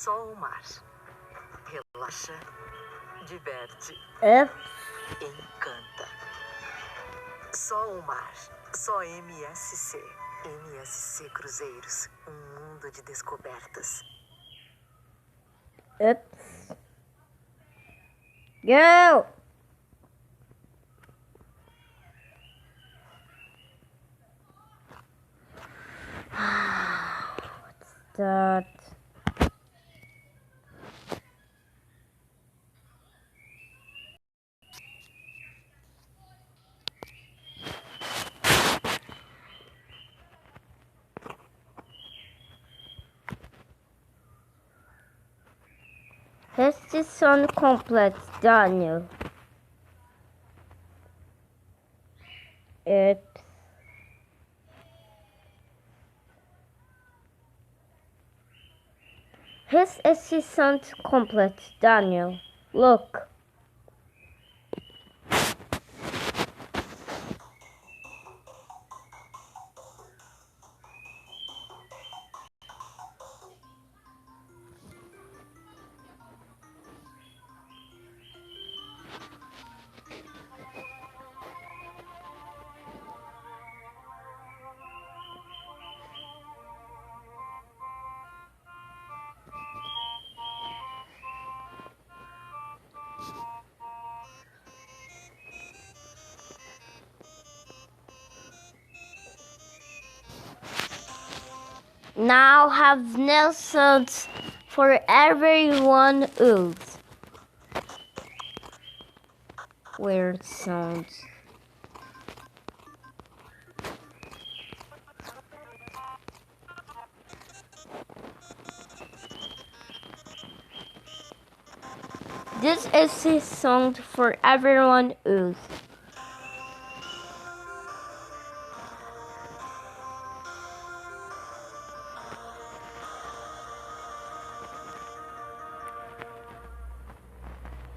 Só o mar. Relaxa, diverte, encanta. Só o mar. Só MSC. MSC Cruzeiros. Um mundo de descobertas. Oops. Go! Start. Season complete, Daniel. Oops. His assistant complete, Daniel. Look. Now have Nelsons for everyone else. Weird sounds. This is his song for everyone else.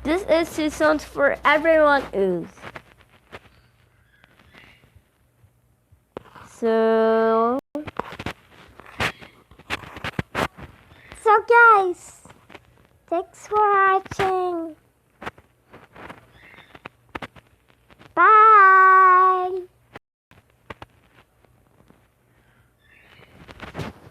This is his song for everyone else. So guys, thanks for watching.